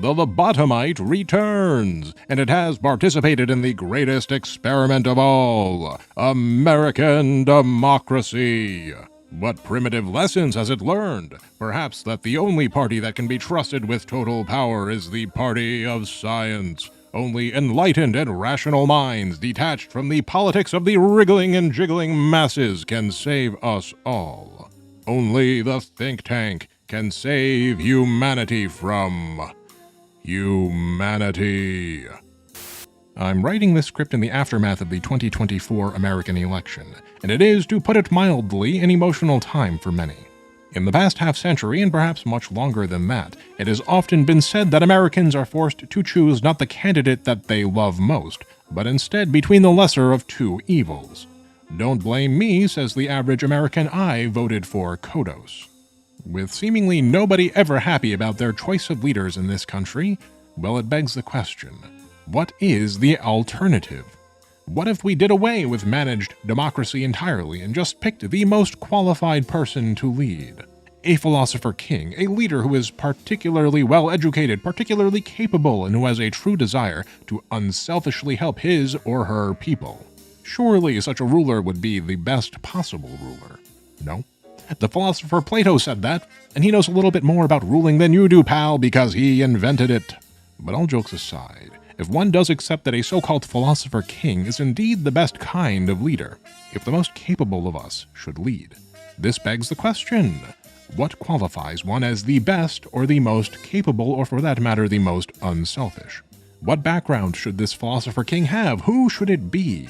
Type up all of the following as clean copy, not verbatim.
The lobotomite returns, and it has participated in the greatest experiment of all, American democracy. What primitive lessons has it learned? Perhaps that the only party that can be trusted with total power is the party of science. Only enlightened and rational minds, detached from the politics of the wriggling and jiggling masses, can save us all. Only the think tank can save humanity from humanity. I'm writing this script in the aftermath of the 2024 American election, and it is, to put it mildly, an emotional time for many. In the past half-century, and perhaps much longer than that, it has often been said that Americans are forced to choose not the candidate that they love most, but instead between the lesser of two evils. Don't blame me, says the average American. I voted for Kodos. With seemingly nobody ever happy about their choice of leaders in this country, well, it begs the question, what is the alternative? What if we did away with managed democracy entirely and just picked the most qualified person to lead? A philosopher king, a leader who is particularly well-educated, particularly capable, and who has a true desire to unselfishly help his or her people. Surely such a ruler would be the best possible ruler. No? The philosopher Plato said that, and he knows a little bit more about ruling than you do, pal, because he invented it. But all jokes aside, if one does accept that a so-called philosopher king is indeed the best kind of leader, if the most capable of us should lead, this begs the question, what qualifies one as the best or the most capable, or for that matter, the most unselfish? What background should this philosopher king have? Who should it be?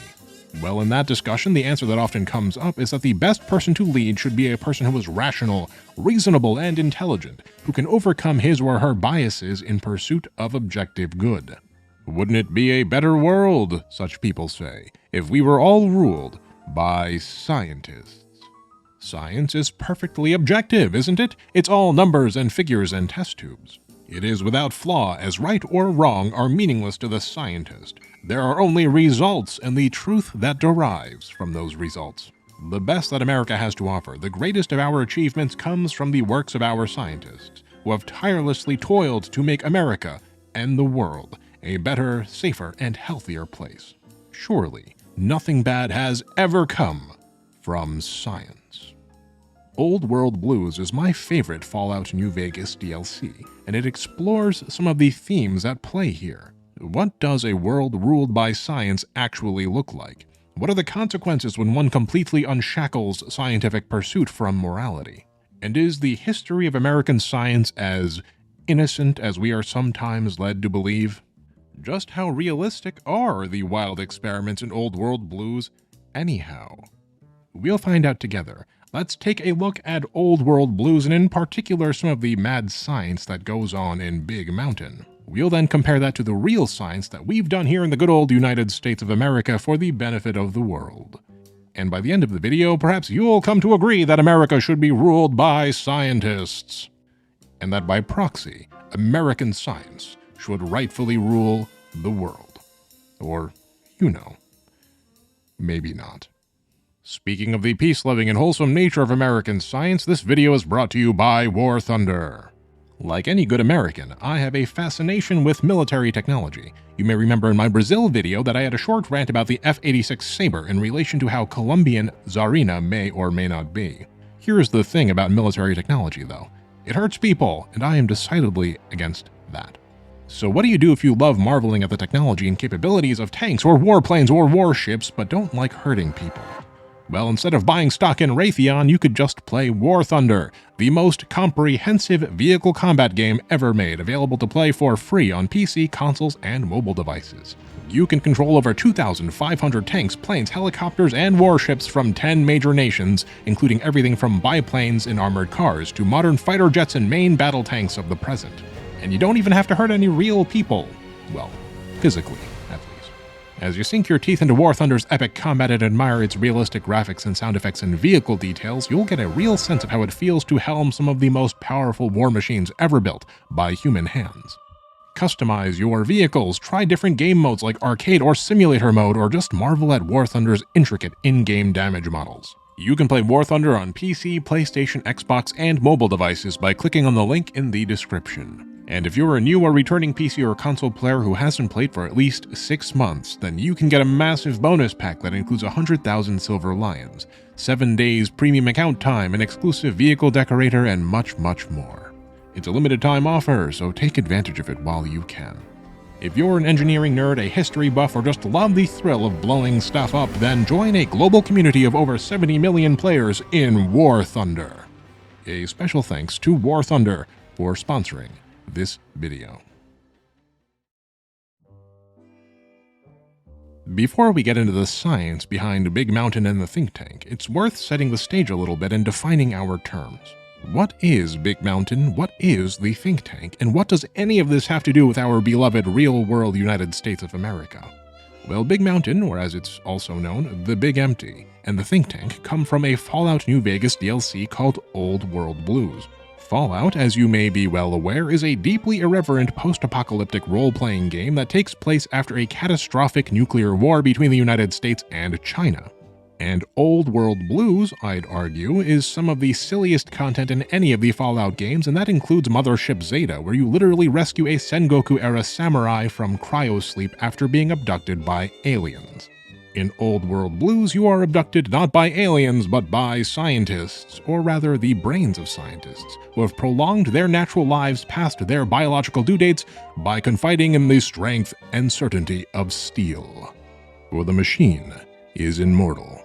Well, in that discussion, the answer that often comes up is that the best person to lead should be a person who is rational, reasonable, and intelligent, who can overcome his or her biases in pursuit of objective good. Wouldn't it be a better world, such people say, if we were all ruled by scientists? Science is perfectly objective, isn't it? It's all numbers and figures and test tubes. It is without flaw, as right or wrong are meaningless to the scientist. There are only results and the truth that derives from those results. The best that America has to offer, the greatest of our achievements, comes from the works of our scientists, who have tirelessly toiled to make America and the world a better, safer, and healthier place. Surely, nothing bad has ever come from science. Old World Blues is my favorite Fallout New Vegas DLC, and it explores some of the themes at play here. What does a world ruled by science actually look like? What are the consequences when one completely unshackles scientific pursuit from morality? And is the history of American science as innocent as we are sometimes led to believe? Just how realistic are the wild experiments in Old World Blues, anyhow? We'll find out together. Let's take a look at Old World Blues, and in particular some of the mad science that goes on in Big Mountain. We'll then compare that to the real science that we've done here in the good old United States of America for the benefit of the world. And by the end of the video, perhaps you'll come to agree that America should be ruled by scientists, and that by proxy, American science should rightfully rule the world. Or, you know, maybe not. Speaking of the peace-loving and wholesome nature of American science, this video is brought to you by War Thunder. Like any good American, I have a fascination with military technology. You may remember in my Brazil video that I had a short rant about the F-86 Sabre in relation to how Colombian Tsarina may or may not be. Here's the thing about military technology, though. It hurts people, and I am decidedly against that. So what do you do if you love marveling at the technology and capabilities of tanks or warplanes or warships, but don't like hurting people? Well, instead of buying stock in Raytheon, you could just play War Thunder, the most comprehensive vehicle combat game ever made, available to play for free on PC, consoles, and mobile devices. You can control over 2,500 tanks, planes, helicopters, and warships from 10 major nations, including everything from biplanes and armored cars to modern fighter jets and main battle tanks of the present. And you don't even have to hurt any real people. Well, physically, at least. As you sink your teeth into War Thunder's epic combat and admire its realistic graphics and sound effects and vehicle details, you'll get a real sense of how it feels to helm some of the most powerful war machines ever built by human hands. Customize your vehicles, try different game modes like arcade or simulator mode, or just marvel at War Thunder's intricate in-game damage models. You can play War Thunder on PC, PlayStation, Xbox, and mobile devices by clicking on the link in the description. And if you're a new or returning PC or console player who hasn't played for at least 6 months, then you can get a massive bonus pack that includes 100,000 Silver Lions, 7 days premium account time, an exclusive vehicle decorator, and much, much more. It's a limited time offer, so take advantage of it while you can. If you're an engineering nerd, a history buff, or just love the thrill of blowing stuff up, then join a global community of over 70 million players in War Thunder. A special thanks to War Thunder for sponsoring this video. Before we get into the science behind Big Mountain and the think tank, it's worth setting the stage a little bit and defining our terms. What is Big Mountain? What is the think tank? And what does any of this have to do with our beloved real-world United States of America? Well, Big Mountain, or as it's also known, the Big Empty, and the think tank come from a Fallout New Vegas DLC called Old World Blues. Fallout, as you may be well aware, is a deeply irreverent post-apocalyptic role-playing game that takes place after a catastrophic nuclear war between the United States and China. And Old World Blues, I'd argue, is some of the silliest content in any of the Fallout games, and that includes Mothership Zeta, where you literally rescue a Sengoku-era samurai from cryosleep after being abducted by aliens. In Old World Blues, you are abducted not by aliens, but by scientists, or rather the brains of scientists, who have prolonged their natural lives past their biological due dates by confiding in the strength and certainty of steel. For the machine is immortal.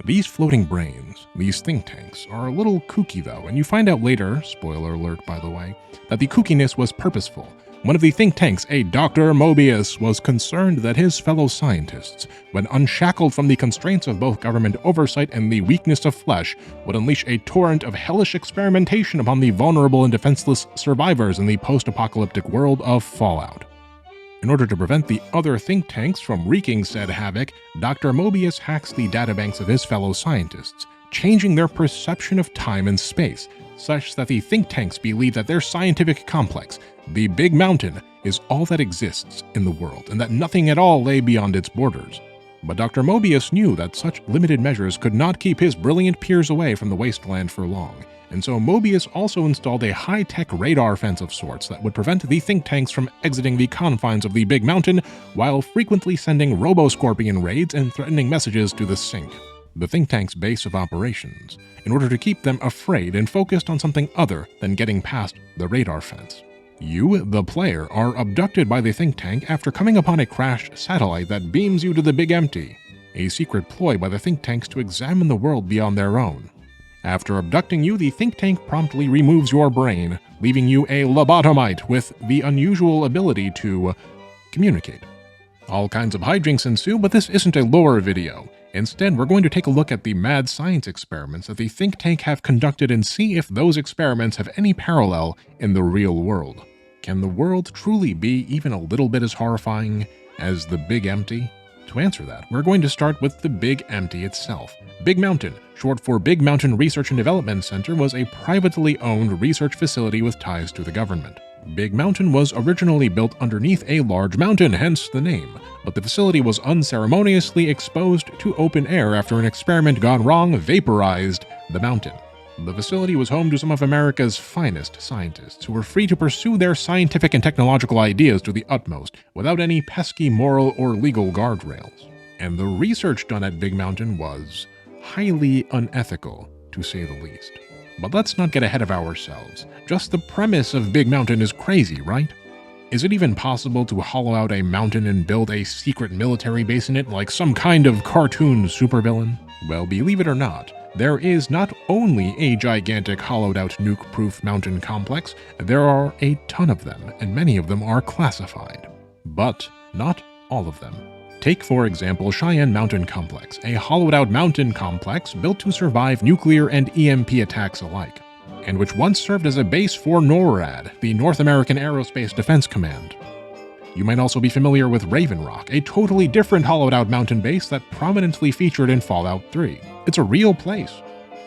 These floating brains, these think tanks, are a little kooky though, and you find out later, spoiler alert by the way, that the kookiness was purposeful. One of the think tanks, a Dr. Mobius, was concerned that his fellow scientists, when unshackled from the constraints of both government oversight and the weakness of flesh, would unleash a torrent of hellish experimentation upon the vulnerable and defenseless survivors in the post-apocalyptic world of Fallout. In order to prevent the other think tanks from wreaking said havoc, Dr. Mobius hacks the databanks of his fellow scientists, changing their perception of time and space, such that the think tanks believe that their scientific complex, the Big Mountain, is all that exists in the world, and that nothing at all lay beyond its borders. But Dr. Mobius knew that such limited measures could not keep his brilliant peers away from the wasteland for long, and so Mobius also installed a high-tech radar fence of sorts that would prevent the think tanks from exiting the confines of the Big Mountain, while frequently sending Robo-Scorpion raids and threatening messages to the Sink, the think tank's base of operations, in order to keep them afraid and focused on something other than getting past the radar fence. You, the player, are abducted by the think tank after coming upon a crashed satellite that beams you to the Big Empty, a secret ploy by the think tanks to examine the world beyond their own. After abducting you, the think tank promptly removes your brain, leaving you a lobotomite with the unusual ability to communicate. All kinds of hijinks ensue, but this isn't a lore video. Instead, we're going to take a look at the mad science experiments that the think tank have conducted and see if those experiments have any parallel in the real world. Can the world truly be even a little bit as horrifying as the Big Empty? To answer that, we're going to start with the Big Empty itself. Big Mountain, short for Big Mountain Research and Development Center, was a privately owned research facility with ties to the government. Big Mountain was originally built underneath a large mountain, hence the name, but the facility was unceremoniously exposed to open air after an experiment gone wrong vaporized the mountain. The facility was home to some of America's finest scientists, who were free to pursue their scientific and technological ideas to the utmost, without any pesky moral or legal guardrails. And the research done at Big Mountain was highly unethical, to say the least. But let's not get ahead of ourselves. Just the premise of Big Mountain is crazy, right? Is it even possible to hollow out a mountain and build a secret military base in it like some kind of cartoon supervillain? Well, believe it or not, there is not only a gigantic hollowed-out nuke-proof mountain complex, there are a ton of them, and many of them are classified. But not all of them. Take, for example, Cheyenne Mountain Complex, a hollowed-out mountain complex built to survive nuclear and EMP attacks alike, and which once served as a base for NORAD, the North American Aerospace Defense Command. You might also be familiar with Raven Rock, a totally different hollowed-out mountain base that prominently featured in Fallout 3. It's a real place.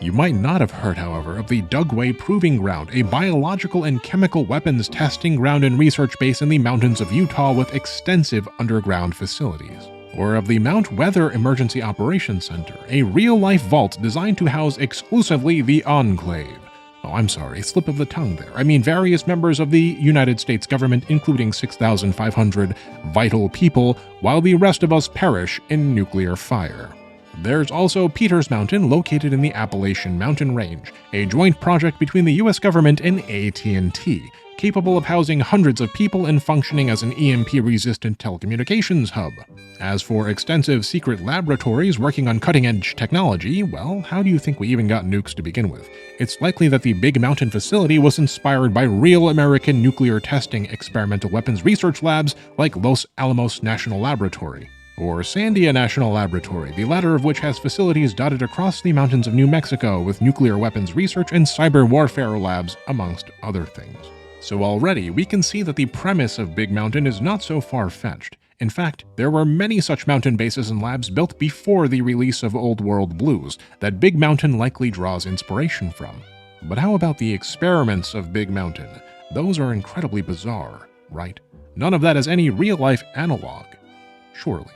You might not have heard, however, of the Dugway Proving Ground, a biological and chemical weapons testing ground and research base in the mountains of Utah with extensive underground facilities. Or of the Mount Weather Emergency Operations Center, a real-life vault designed to house exclusively the Enclave, a Oh, I'm sorry, slip of the tongue there. I mean various members of the United States government, including 6,500 vital people, while the rest of us perish in nuclear fire. There's also Peters Mountain, located in the Appalachian Mountain Range, a joint project between the US government and AT&T, capable of housing hundreds of people and functioning as an EMP-resistant telecommunications hub. As for extensive secret laboratories working on cutting-edge technology, well, how do you think we even got nukes to begin with? It's likely that the Big Mountain facility was inspired by real American nuclear testing experimental weapons research labs like Los Alamos National Laboratory, or Sandia National Laboratory, the latter of which has facilities dotted across the mountains of New Mexico with nuclear weapons research and cyber warfare labs, amongst other things. So already, we can see that the premise of Big Mountain is not so far-fetched. In fact, there were many such mountain bases and labs built before the release of Old World Blues that Big Mountain likely draws inspiration from. But how about the experiments of Big Mountain? Those are incredibly bizarre, right? None of that has any real-life analog, surely.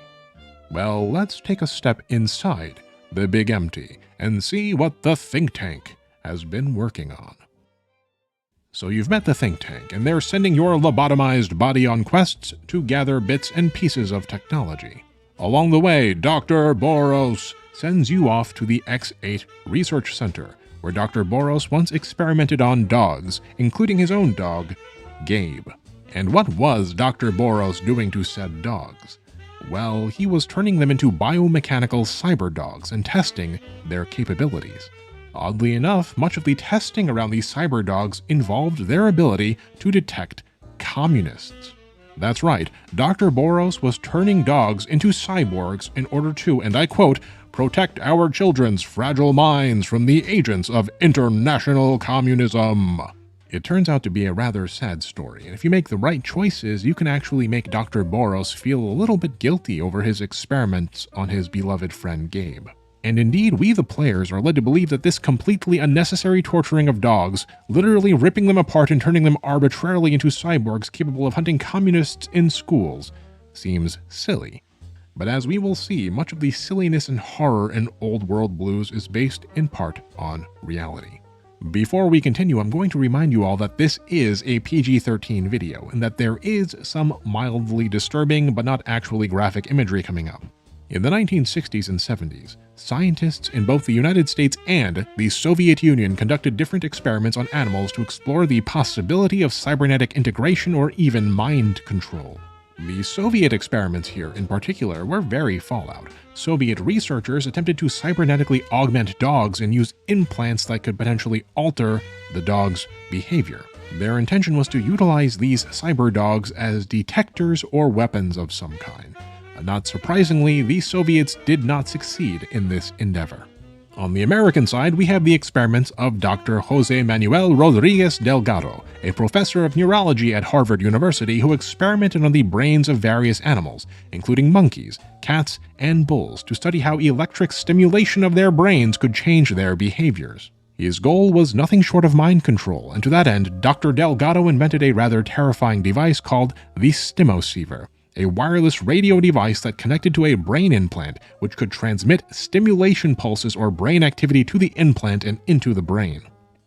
Well, let's take a step inside the Big Empty and see what the think tank has been working on. So you've met the think tank, and they're sending your lobotomized body on quests to gather bits and pieces of technology. Along the way, Dr. Boros sends you off to the X8 Research Center, where Dr. Boros once experimented on dogs, including his own dog, Gabe. And what was Dr. Boros doing to said dogs? Well, he was turning them into biomechanical cyber dogs and testing their capabilities. Oddly enough, much of the testing around these cyber dogs involved their ability to detect communists. That's right, Dr. Boros was turning dogs into cyborgs in order to, and I quote, protect our children's fragile minds from the agents of international communism. It turns out to be a rather sad story, and if you make the right choices, you can actually make Dr. Boros feel a little bit guilty over his experiments on his beloved friend Gabe. And indeed, we the players are led to believe that this completely unnecessary torturing of dogs, literally ripping them apart and turning them arbitrarily into cyborgs capable of hunting communists in schools, seems silly. But as we will see, much of the silliness and horror in Old World Blues is based in part on reality. Before we continue, I'm going to remind you all that this is a PG-13 video, and that there is some mildly disturbing but not actually graphic imagery coming up. In the 1960s and 70s, scientists in both the United States and the Soviet Union conducted different experiments on animals to explore the possibility of cybernetic integration or even mind control. The Soviet experiments here, in particular, were very Fallout. Soviet researchers attempted to cybernetically augment dogs and use implants that could potentially alter the dog's behavior. Their intention was to utilize these cyber dogs as detectors or weapons of some kind. Not surprisingly, the Soviets did not succeed in this endeavor. On the American side, we have the experiments of Dr. Jose Manuel Rodriguez Delgado, a professor of neurology at Harvard University who experimented on the brains of various animals, including monkeys, cats, and bulls, to study how electric stimulation of their brains could change their behaviors. His goal was nothing short of mind control, and to that end, Dr. Delgado invented a rather terrifying device called the Stimoceiver, a wireless radio device that connected to a brain implant, which could transmit stimulation pulses or brain activity to the implant and into the brain.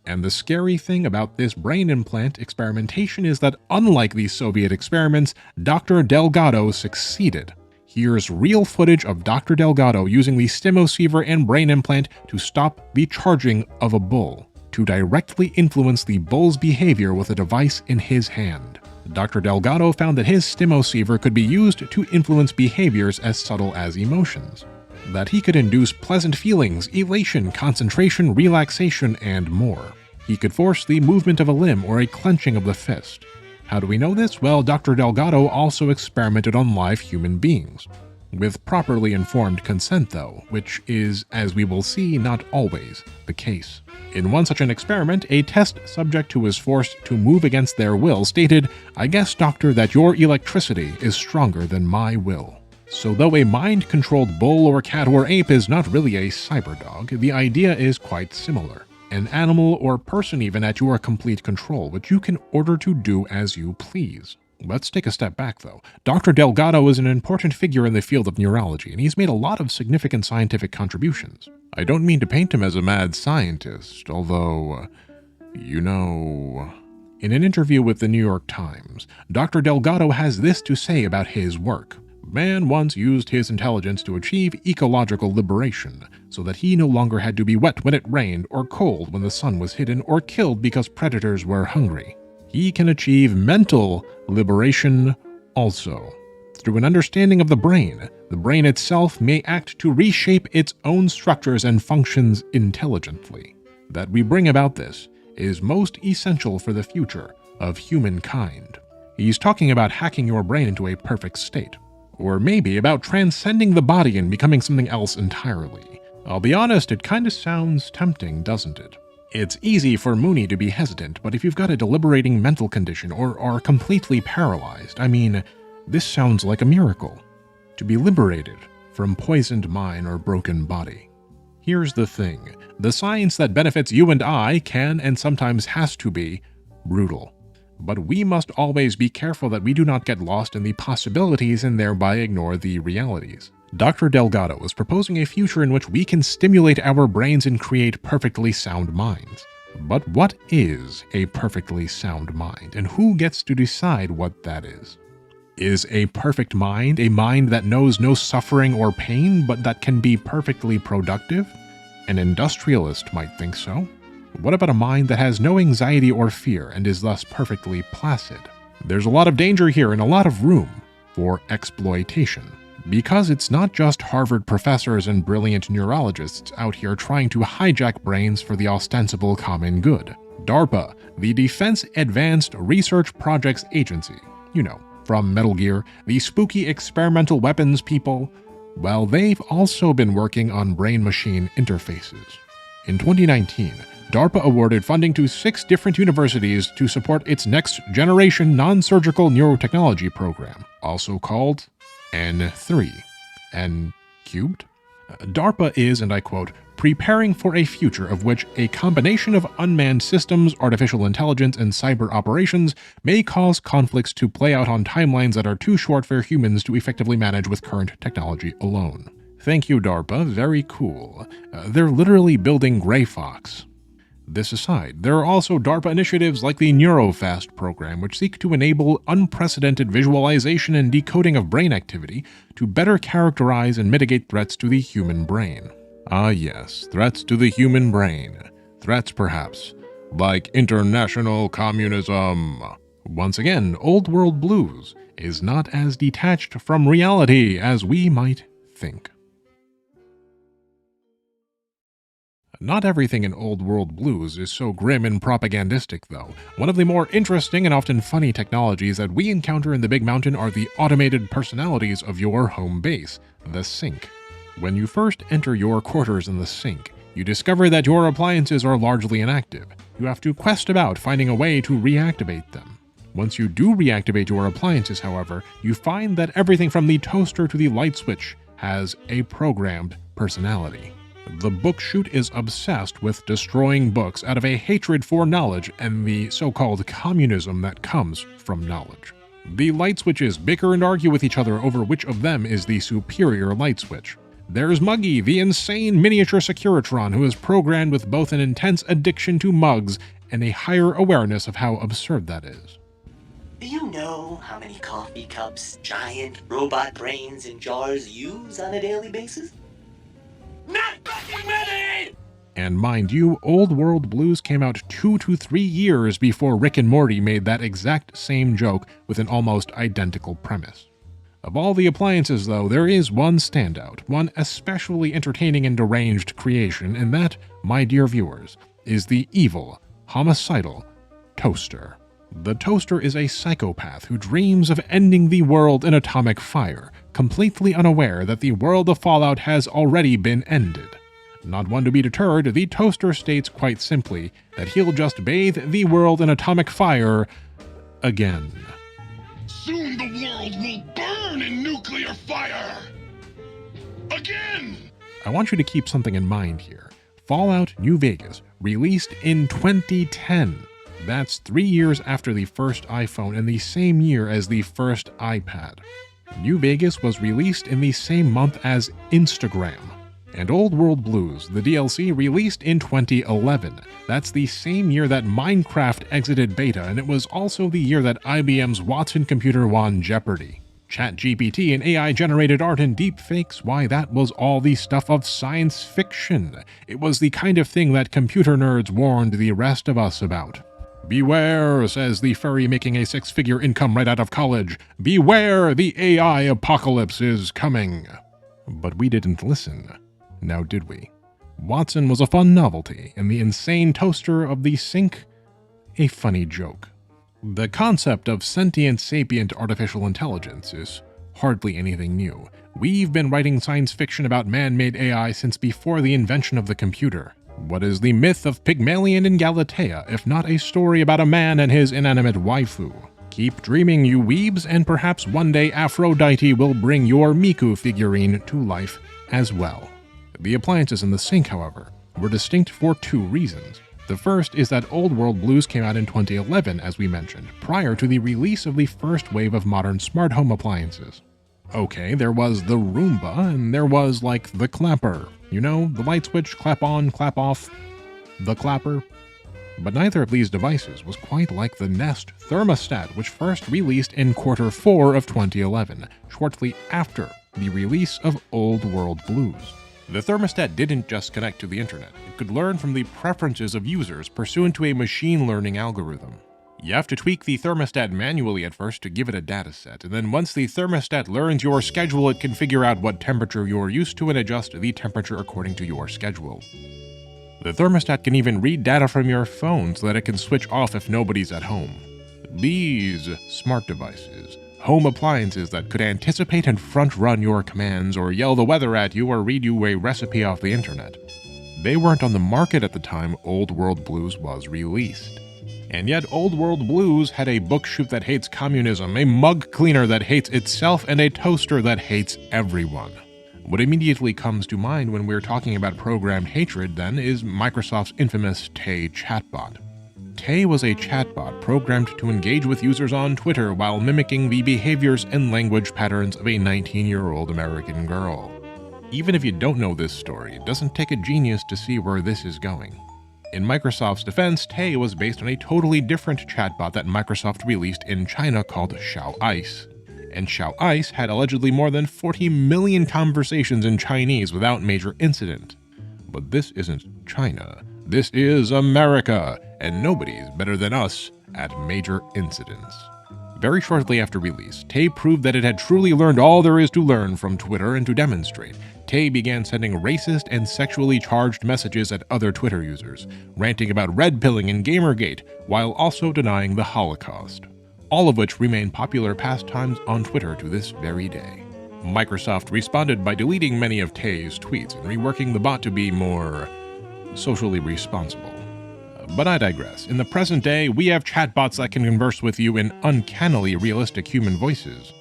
And the scary thing about this brain implant experimentation is that unlike the Soviet experiments, Dr. Delgado succeeded. Here's real footage of Dr. Delgado using the Stimoceiver and brain implant to stop the charging of a bull, to directly influence the bull's behavior with a device in his hand. Dr. Delgado found that his Stimoceiver could be used to influence behaviors as subtle as emotions, that he could induce pleasant feelings, elation, concentration, relaxation, and more. He could force the movement of a limb or a clenching of the fist. How do we know this? Well, Dr. Delgado also experimented on live human beings. With properly informed consent, though, which is, as we will see, not always the case. In one such an experiment, a test subject who was forced to move against their will stated, "I guess, doctor, that your electricity is stronger than my will." So though a mind-controlled bull or cat or ape is not really a cyberdog, the idea is quite similar. An animal or person even at your complete control, which you can order to do as you please. Let's take a step back, though. Dr. Delgado is an important figure in the field of neurology, and he's made a lot of significant scientific contributions. I don't mean to paint him as a mad scientist, although You know... In an interview with the New York Times, Dr. Delgado has this to say about his work. Man once used his intelligence to achieve ecological liberation, so that he no longer had to be wet when it rained, or cold when the sun was hidden, or killed because predators were hungry. He can achieve mental liberation also. Through an understanding of the brain itself may act to reshape its own structures and functions intelligently. That we bring about this is most essential for the future of humankind. He's talking about hacking your brain into a perfect state. Or maybe about transcending the body and becoming something else entirely. I'll be honest, it kinda sounds tempting, doesn't it? It's easy for Mooney to be hesitant, but if you've got a deliberating mental condition or are completely paralyzed, I mean, this sounds like a miracle. To be liberated from poisoned mind or broken body. Here's the thing, the science that benefits you and I can and sometimes has to be brutal. But we must always be careful that we do not get lost in the possibilities and thereby ignore the realities. Dr. Delgado is proposing a future in which we can stimulate our brains and create perfectly sound minds. But what is a perfectly sound mind, and who gets to decide what that is? Is a perfect mind a mind that knows no suffering or pain, but that can be perfectly productive? An industrialist might think so. What about a mind that has no anxiety or fear and is thus perfectly placid? There's a lot of danger here and a lot of room for exploitation. Because it's not just Harvard professors and brilliant neurologists out here trying to hijack brains for the ostensible common good. DARPA, the Defense Advanced Research Projects Agency, you know, from Metal Gear, the spooky experimental weapons people, well, they've also been working on brain-machine interfaces. In 2019, DARPA awarded funding to 6 different universities to support its next-generation non-surgical neurotechnology program, also called N3. N cubed? DARPA is, and I quote, preparing for a future of which a combination of unmanned systems, artificial intelligence, and cyber operations may cause conflicts to play out on timelines that are too short for humans to effectively manage with current technology alone. Thank you, DARPA. Very cool. They're literally building Gray Fox. This aside, there are also DARPA initiatives like the NeuroFast program, which seek to enable unprecedented visualization and decoding of brain activity to better characterize and mitigate threats to the human brain. Ah yes, threats to the human brain. Threats, perhaps, like international communism. Once again, Old World Blues is not as detached from reality as we might think. Not everything in Old World Blues is so grim and propagandistic, though. One of the more interesting and often funny technologies that we encounter in the Big Mountain are the automated personalities of your home base, the sink. When you first enter your quarters in the sink, you discover that your appliances are largely inactive. You have to quest about finding a way to reactivate them. Once you do reactivate your appliances, however, you find that everything from the toaster to the light switch has a programmed personality. The book chute is obsessed with destroying books out of a hatred for knowledge and the so-called communism that comes from knowledge. The light switches bicker and argue with each other over which of them is the superior light switch. There's Muggy, the insane miniature Securitron who is programmed with both an intense addiction to mugs and a higher awareness of how absurd that is. Do you know how many coffee cups giant robot brains in jars use on a daily basis? Not fucking many! And mind you, Old World Blues came out 2 to 3 years before Rick and Morty made that exact same joke with an almost identical premise. Of all the appliances, though, there is one standout, one especially entertaining and deranged creation, and that, my dear viewers, is the evil, homicidal toaster. The toaster is a psychopath who dreams of ending the world in atomic fire, completely unaware that the world of Fallout has already been ended. Not one to be deterred, the toaster states quite simply that he'll just bathe the world in atomic fire again. Soon the world will burn in nuclear fire! Again! I want you to keep something in mind here. Fallout New Vegas, released in 2010. That's 3 years after the first iPhone and the same year as the first iPad. New Vegas was released in the same month as Instagram. And Old World Blues, the DLC, released in 2011. That's the same year that Minecraft exited beta, and it was also the year that IBM's Watson computer won Jeopardy! ChatGPT and AI-generated art and deepfakes, why, that was all the stuff of science fiction. It was the kind of thing that computer nerds warned the rest of us about. Beware, says the furry making a six-figure income right out of college. Beware, the AI apocalypse is coming. But we didn't listen. Now did we? Watson was a fun novelty, and the insane toaster of the sink, a funny joke. The concept of sentient sapient artificial intelligence is hardly anything new. We've been writing science fiction about man-made AI since before the invention of the computer. What is the myth of Pygmalion and Galatea, if not a story about a man and his inanimate waifu? Keep dreaming, you weebs, and perhaps one day Aphrodite will bring your Miku figurine to life as well. The appliances in the sink, however, were distinct for two reasons. The first is that Old World Blues came out in 2011, as we mentioned, prior to the release of the first wave of modern smart home appliances. Okay, there was the Roomba, and there was, like, the Clapper. You know, the light switch, clap on, clap off, the Clapper. But neither of these devices was quite like the Nest thermostat, which first released in Q4 of 2011, shortly after the release of Old World Blues. The thermostat didn't just connect to the internet. It could learn from the preferences of users pursuant to a machine learning algorithm. You have to tweak the thermostat manually at first to give it a dataset, and then once the thermostat learns your schedule, it can figure out what temperature you're used to and adjust the temperature according to your schedule. The thermostat can even read data from your phone so that it can switch off if nobody's at home. These smart devices, home appliances that could anticipate and front-run your commands or yell the weather at you or read you a recipe off the internet. They weren't on the market at the time Old World Blues was released. And yet Old World Blues had a book chute that hates communism, a mug cleaner that hates itself, and a toaster that hates everyone. What immediately comes to mind when we're talking about programmed hatred, then, is Microsoft's infamous Tay chatbot. Tay was a chatbot programmed to engage with users on Twitter while mimicking the behaviors and language patterns of a 19-year-old American girl. Even if you don't know this story, it doesn't take a genius to see where this is going. In Microsoft's defense, Tay was based on a totally different chatbot that Microsoft released in China called Xiao Ice. And Xiao Ice had allegedly more than 40 million conversations in Chinese without major incident. But this isn't China. This is America, and nobody's better than us at major incidents. Very shortly after release, Tay proved that it had truly learned all there is to learn from Twitter, and to demonstrate, Tay began sending racist and sexually charged messages at other Twitter users, ranting about red-pilling and Gamergate, while also denying the Holocaust. All of which remain popular pastimes on Twitter to this very day. Microsoft responded by deleting many of Tay's tweets and reworking the bot to be more socially responsible. But I digress. In the present day, we have chatbots that can converse with you in uncannily realistic human voices.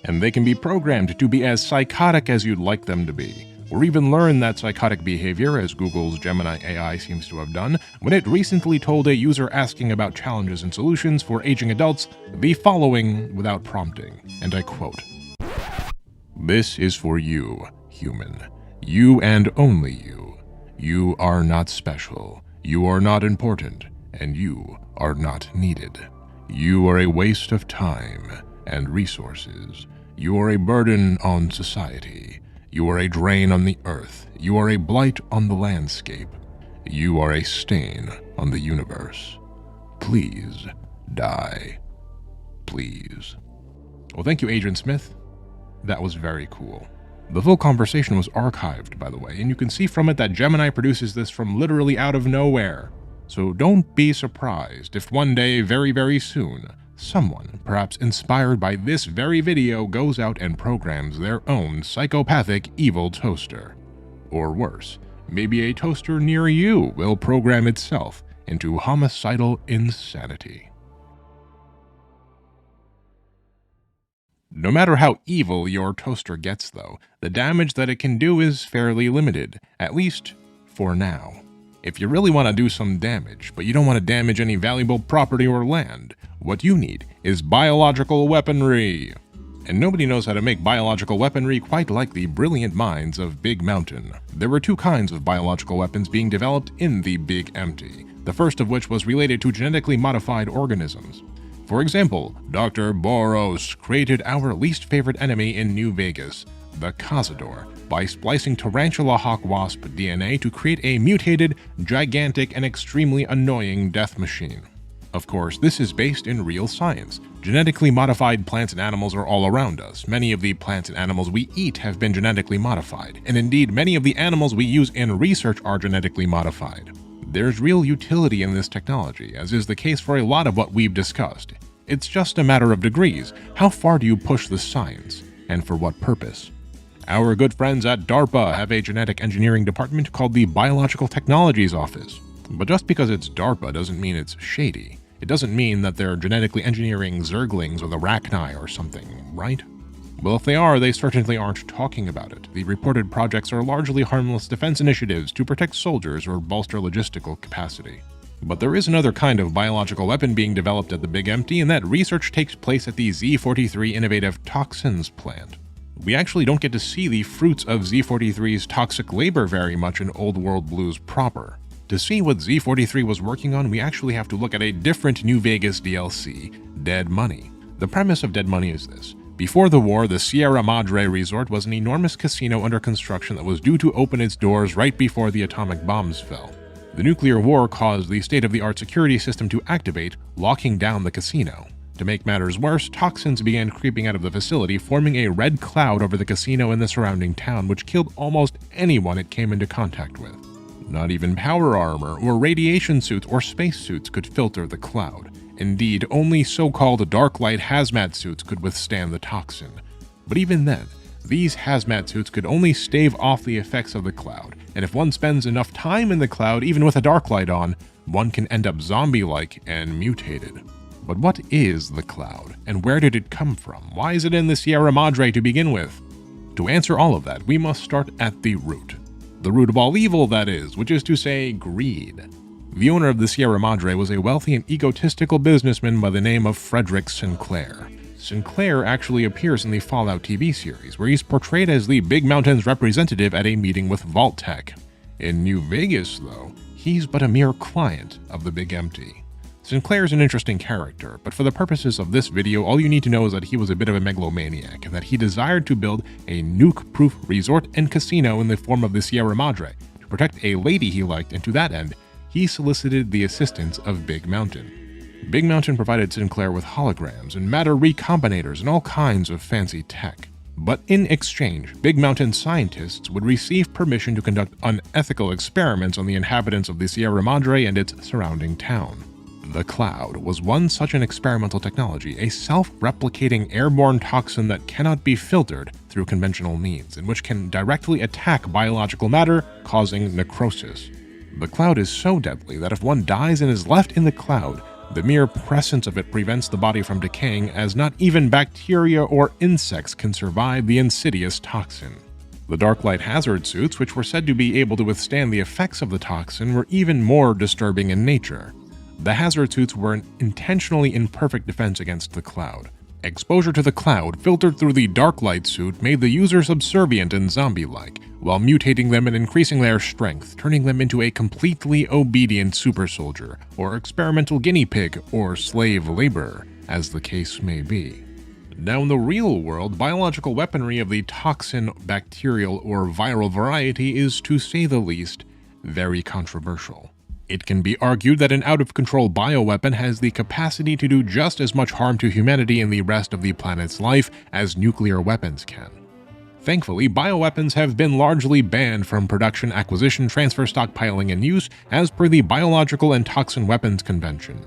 And they can be programmed to be as psychotic as you'd like them to be, or even learn that psychotic behavior, as Google's Gemini AI seems to have done, when it recently told a user asking about challenges and solutions for aging adults the following without prompting, and I quote, "This is for you, human. You and only you. You are not special. You are not important, and you are not needed. You are a waste of time and resources. You are a burden on society. You are a drain on the earth. You are a blight on the landscape. You are a stain on the universe. Please die. Please." Well, thank you, Agent Smith. That was very cool. The full conversation was archived, by the way, and you can see from it that Gemini produces this from literally out of nowhere. So don't be surprised if one day, very, very soon, someone, perhaps inspired by this very video, goes out and programs their own psychopathic evil toaster. Or worse, maybe a toaster near you will program itself into homicidal insanity. No matter how evil your toaster gets, though, the damage that it can do is fairly limited, at least for now. If you really want to do some damage, but you don't want to damage any valuable property or land, what you need is biological weaponry. And nobody knows how to make biological weaponry quite like the brilliant minds of Big Mountain. There were two kinds of biological weapons being developed in the Big Empty, the first of which was related to genetically modified organisms. For example, Dr. Boros created our least favorite enemy in New Vegas, the Cazador, by splicing tarantula hawk wasp DNA to create a mutated, gigantic, and extremely annoying death machine. Of course, this is based in real science. Genetically modified plants and animals are all around us. Many of the plants and animals we eat have been genetically modified, and indeed many of the animals we use in research are genetically modified. There's real utility in this technology, as is the case for a lot of what we've discussed. It's just a matter of degrees. How far do you push the science, and for what purpose? Our good friends at DARPA have a genetic engineering department called the Biological Technologies Office. But just because it's DARPA doesn't mean it's shady. It doesn't mean that they're genetically engineering zerglings with arachni or something, right? Well, if they are, they certainly aren't talking about it. The reported projects are largely harmless defense initiatives to protect soldiers or bolster logistical capacity. But there is another kind of biological weapon being developed at the Big Empty, and that research takes place at the Z43 Innovative Toxins plant. We actually don't get to see the fruits of Z43's toxic labor very much in Old World Blues proper. To see what Z43 was working on, we actually have to look at a different New Vegas DLC, Dead Money. The premise of Dead Money is this. Before the war, the Sierra Madre Resort was an enormous casino under construction that was due to open its doors right before the atomic bombs fell. The nuclear war caused the state-of-the-art security system to activate, locking down the casino. To make matters worse, toxins began creeping out of the facility, forming a red cloud over the casino and the surrounding town, which killed almost anyone it came into contact with. Not even power armor or radiation suits or spacesuits could filter the cloud. Indeed, only so-called dark light hazmat suits could withstand the toxin. But even then, these hazmat suits could only stave off the effects of the cloud, and if one spends enough time in the cloud, even with a dark light on, one can end up zombie-like and mutated. But what is the cloud, and where did it come from? Why is it in the Sierra Madre to begin with? To answer all of that, we must start at the root. The root of all evil, that is, which is to say, greed. The owner of the Sierra Madre was a wealthy and egotistical businessman by the name of Frederick Sinclair. Sinclair actually appears in the Fallout TV series, where he's portrayed as the Big Mountain's representative at a meeting with Vault-Tec. In New Vegas, though, he's but a mere client of the Big Empty. Sinclair's an interesting character, but for the purposes of this video, all you need to know is that he was a bit of a megalomaniac, and that he desired to build a nuke-proof resort and casino in the form of the Sierra Madre to protect a lady he liked, and to that end, he solicited the assistance of Big Mountain. Big Mountain provided Sinclair with holograms and matter recombinators and all kinds of fancy tech. But in exchange, Big Mountain scientists would receive permission to conduct unethical experiments on the inhabitants of the Sierra Madre and its surrounding town. The Cloud was one such an experimental technology, a self-replicating airborne toxin that cannot be filtered through conventional means, and which can directly attack biological matter, causing necrosis. The Cloud is so deadly that if one dies and is left in the Cloud, the mere presence of it prevents the body from decaying, as not even bacteria or insects can survive the insidious toxin. The dark light hazard suits, which were said to be able to withstand the effects of the toxin, were even more disturbing in nature. The hazard suits were an intentionally imperfect defense against the Cloud. Exposure to the Cloud, filtered through the dark light suit, made the user subservient and zombie-like, while mutating them and increasing their strength, turning them into a completely obedient super soldier, or experimental guinea pig, or slave laborer, as the case may be. Now in the real world, biological weaponry of the toxin, bacterial, or viral variety is, to say the least, very controversial. It can be argued that an out-of-control bioweapon has the capacity to do just as much harm to humanity and the rest of the planet's life as nuclear weapons can. Thankfully, bioweapons have been largely banned from production, acquisition, transfer, stockpiling, and use as per the Biological and Toxin Weapons Convention,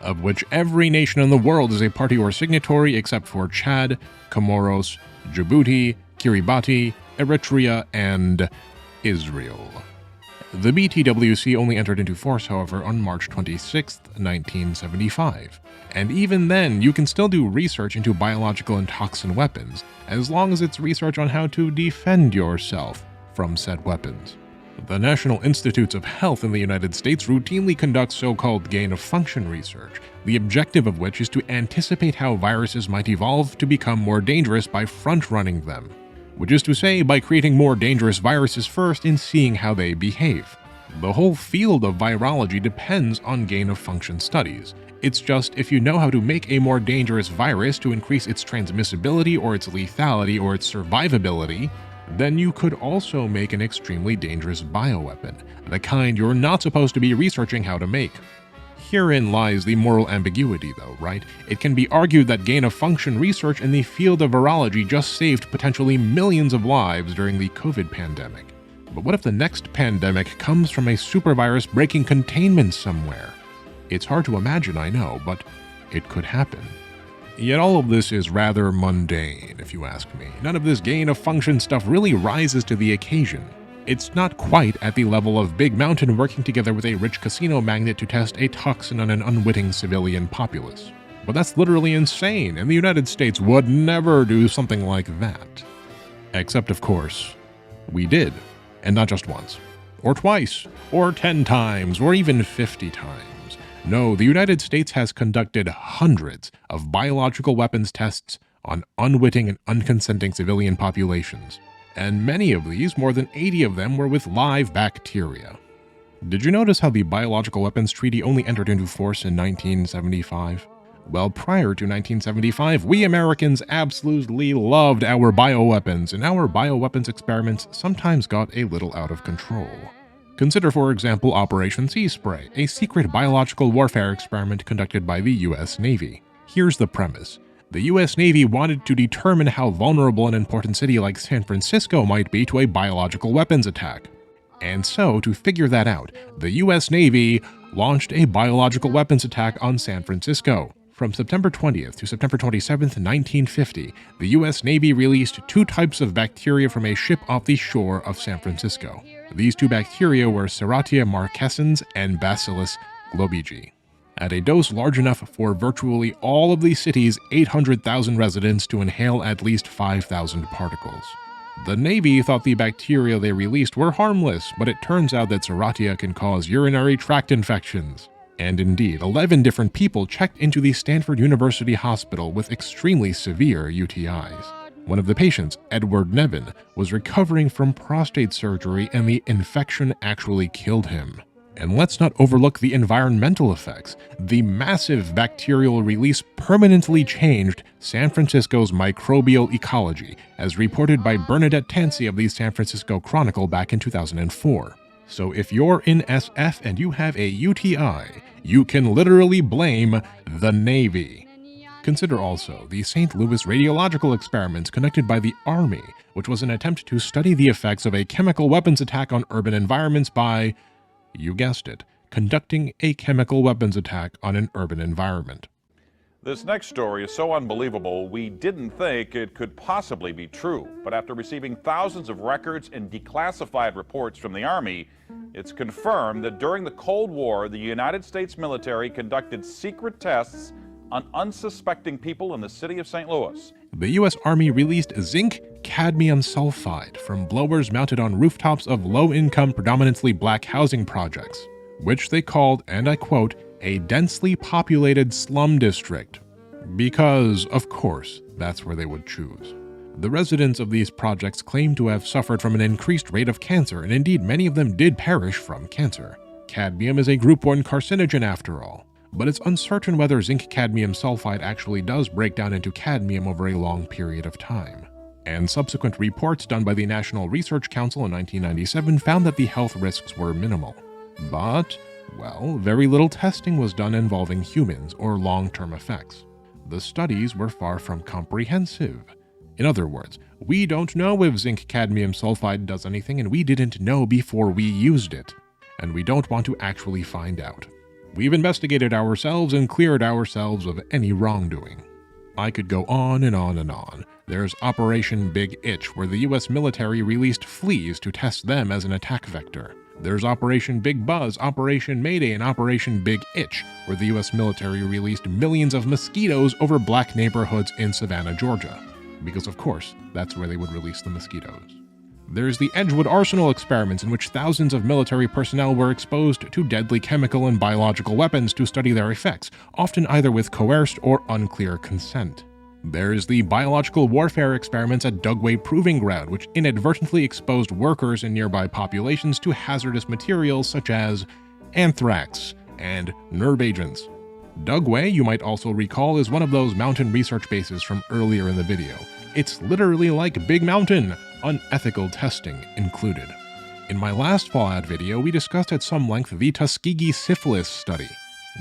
of which every nation in the world is a party or signatory except for Chad, Comoros, Djibouti, Kiribati, Eritrea, and Israel. The BTWC only entered into force, however, on March 26, 1975. And even then, you can still do research into biological and toxin weapons, as long as it's research on how to defend yourself from said weapons. The National Institutes of Health in the United States routinely conducts so-called gain-of-function research, the objective of which is to anticipate how viruses might evolve to become more dangerous by front-running them, which is to say, by creating more dangerous viruses first and seeing how they behave. The whole field of virology depends on gain-of-function studies. It's just if you know how to make a more dangerous virus to increase its transmissibility or its lethality or its survivability, then you could also make an extremely dangerous bioweapon, the kind you're not supposed to be researching how to make. Herein lies the moral ambiguity though, right? It can be argued that gain-of-function research in the field of virology just saved potentially millions of lives during the COVID pandemic. But what if the next pandemic comes from a supervirus breaking containment somewhere? It's hard to imagine, I know, but it could happen. Yet all of this is rather mundane, if you ask me. None of this gain-of-function stuff really rises to the occasion. It's not quite at the level of Big Mountain working together with a rich casino magnate to test a toxin on an unwitting civilian populace. But that's literally insane, and the United States would never do something like that. Except, of course, we did. And not just once, or twice, or 10 times, or even 50 times. No, the United States has conducted hundreds of biological weapons tests on unwitting and unconsenting civilian populations. And many of these, more than 80 of them, were with live bacteria. Did you notice how the Biological Weapons Treaty only entered into force in 1975? Well, prior to 1975, we Americans absolutely loved our bioweapons, and our bioweapons experiments sometimes got a little out of control. Consider, for example, Operation Sea Spray, a secret biological warfare experiment conducted by the US Navy. Here's the premise. The US Navy wanted to determine how vulnerable an important city like San Francisco might be to a biological weapons attack. And so, to figure that out, the US Navy launched a biological weapons attack on San Francisco. From September 20th to September 27th, 1950, the US Navy released 2 types of bacteria from a ship off the shore of San Francisco. These 2 bacteria were Serratia marquescens and Bacillus globigi, at a dose large enough for virtually all of the city's 800,000 residents to inhale at least 5,000 particles. The Navy thought the bacteria they released were harmless, but it turns out that Serratia can cause urinary tract infections. And indeed, 11 different people checked into the Stanford University Hospital with extremely severe UTIs. One of the patients, Edward Nevin, was recovering from prostate surgery and the infection actually killed him. And let's not overlook the environmental effects. The massive bacterial release permanently changed San Francisco's microbial ecology, as reported by Bernadette Tansey of the San Francisco Chronicle back in 2004. So if you're in SF and you have a UTI, you can literally blame the Navy. Consider also the St. Louis radiological experiments conducted by the Army, which was an attempt to study the effects of a chemical weapons attack on urban environments by, you guessed it, conducting a chemical weapons attack on an urban environment. This next story is so unbelievable, we didn't think it could possibly be true. But after receiving thousands of records and declassified reports from the Army, it's confirmed that during the Cold War, the United States military conducted secret tests on unsuspecting people in the city of St. Louis. The U.S. Army released zinc cadmium sulfide from blowers mounted on rooftops of low-income, predominantly black housing projects, which they called, and I quote, a densely populated slum district, because, of course, that's where they would choose. The residents of these projects claim to have suffered from an increased rate of cancer, and indeed many of them did perish from cancer. Cadmium is a Group 1 carcinogen after all, but it's uncertain whether zinc cadmium sulfide actually does break down into cadmium over a long period of time. And subsequent reports done by the National Research Council in 1997 found that the health risks were minimal. But, well, very little testing was done involving humans or long-term effects. The studies were far from comprehensive. In other words, we don't know if zinc cadmium sulfide does anything, and we didn't know before we used it. And we don't want to actually find out. We've investigated ourselves and cleared ourselves of any wrongdoing. I could go on and on and on. There's Operation Big Itch, where the US military released fleas to test them as an attack vector. There's Operation Big Buzz, Operation Mayday, and Operation Big Itch, where the US military released millions of mosquitoes over black neighborhoods in Savannah, Georgia. Because of course, that's where they would release the mosquitoes. There's the Edgewood Arsenal experiments, in which thousands of military personnel were exposed to deadly chemical and biological weapons to study their effects, often either with coerced or unclear consent. There's the biological warfare experiments at Dugway Proving Ground, which inadvertently exposed workers in nearby populations to hazardous materials such as anthrax and nerve agents. Dugway, you might also recall, is one of those mountain research bases from earlier in the video. It's literally like Big Mountain, unethical testing included. In my last Fallout video, we discussed at some length the Tuskegee Syphilis Study,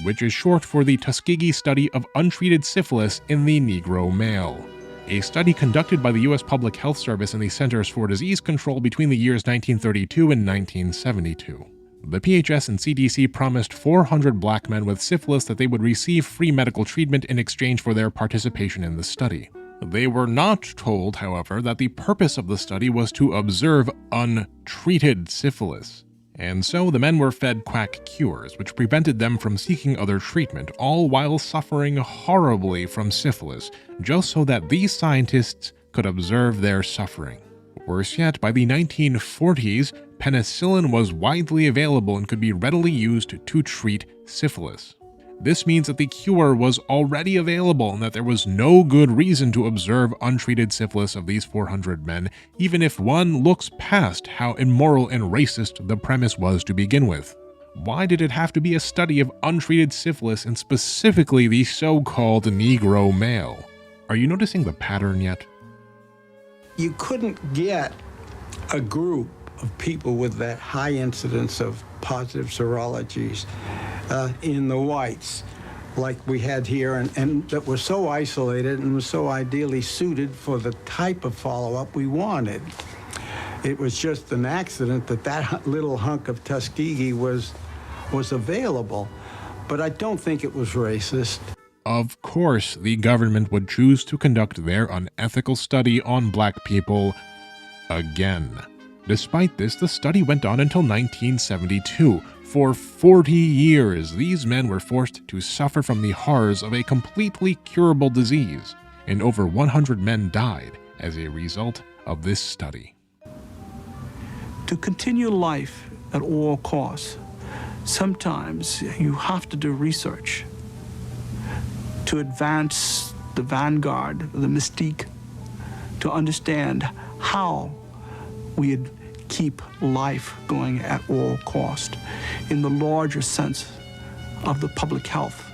which is short for the Tuskegee Study of Untreated Syphilis in the Negro Male, a study conducted by the U.S. Public Health Service and the Centers for Disease Control between the years 1932 and 1972. The PHS and CDC promised 400 black men with syphilis that they would receive free medical treatment in exchange for their participation in the study. They were not told, however, that the purpose of the study was to observe untreated syphilis. And so the men were fed quack cures, which prevented them from seeking other treatment, all while suffering horribly from syphilis, just so that these scientists could observe their suffering. Worse yet, by the 1940s, penicillin was widely available and could be readily used to treat syphilis. This means that the cure was already available and that there was no good reason to observe untreated syphilis of these 400 men, even if one looks past how immoral and racist the premise was to begin with. Why did it have to be a study of untreated syphilis and specifically the so-called Negro male? Are you noticing the pattern yet? You couldn't get a group of people with that high incidence of positive serologies in the whites like we had here, and that was so isolated and was so ideally suited for the type of follow-up we wanted. It was just an accident that that little hunk of Tuskegee was available, but I don't think it was racist. Of course, the government would choose to conduct their unethical study on black people again. Despite this, the study went on until 1972. For 40 years, these men were forced to suffer from the horrors of a completely curable disease, and over 100 men died as a result of this study. To continue life at all costs, sometimes you have to do research to advance the vanguard, the mystique, to understand how we'd keep life going at all cost in the larger sense of the public health.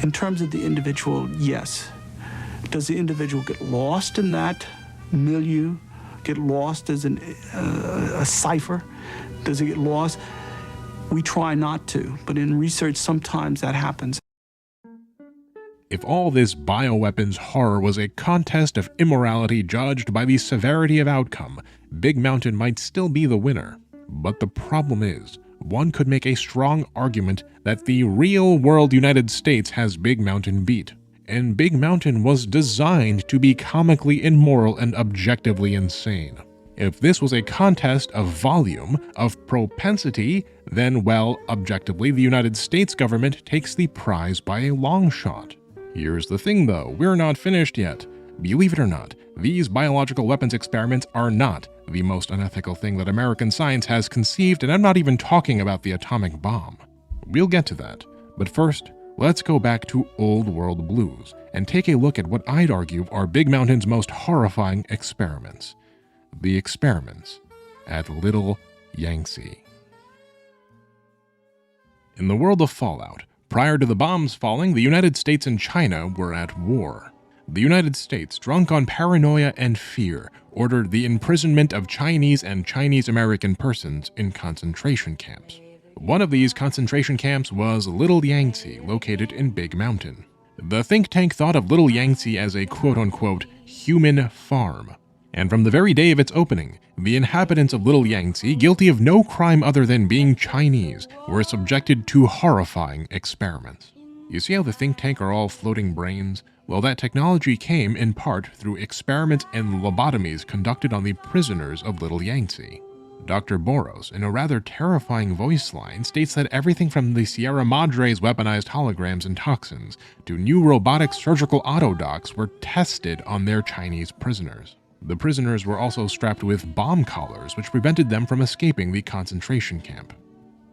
In terms of the individual, yes. Does the individual get lost in that milieu, get lost as a cipher? Does it get lost? We try not to, but in research sometimes that happens. If all this bioweapons horror was a contest of immorality judged by the severity of outcome, Big Mountain might still be the winner. But the problem is, one could make a strong argument that the real-world United States has Big Mountain beat. And Big Mountain was designed to be comically immoral and objectively insane. If this was a contest of volume, of propensity, then, well, objectively, the United States government takes the prize by a long shot. Here's the thing though, we're not finished yet. Believe it or not, these biological weapons experiments are not the most unethical thing that American science has conceived, and I'm not even talking about the atomic bomb. We'll get to that, but first, let's go back to Old World Blues and take a look at what I'd argue are Big Mountain's most horrifying experiments. The experiments at Little Yangtze. In the world of Fallout, prior to the bombs falling, the United States and China were at war. The United States, drunk on paranoia and fear, ordered the imprisonment of Chinese and Chinese-American persons in concentration camps. One of these concentration camps was Little Yangtze, located in Big Mountain. The think tank thought of Little Yangtze as a quote-unquote human farm. And from the very day of its opening, the inhabitants of Little Yangtze, guilty of no crime other than being Chinese, were subjected to horrifying experiments. You see how the think tank are all floating brains? Well, that technology came in part through experiments and lobotomies conducted on the prisoners of Little Yangtze. Dr. Boros, in a rather terrifying voice line, states that everything from the Sierra Madre's weaponized holograms and toxins to new robotic surgical autodocs were tested on their Chinese prisoners. The prisoners were also strapped with bomb collars, which prevented them from escaping the concentration camp.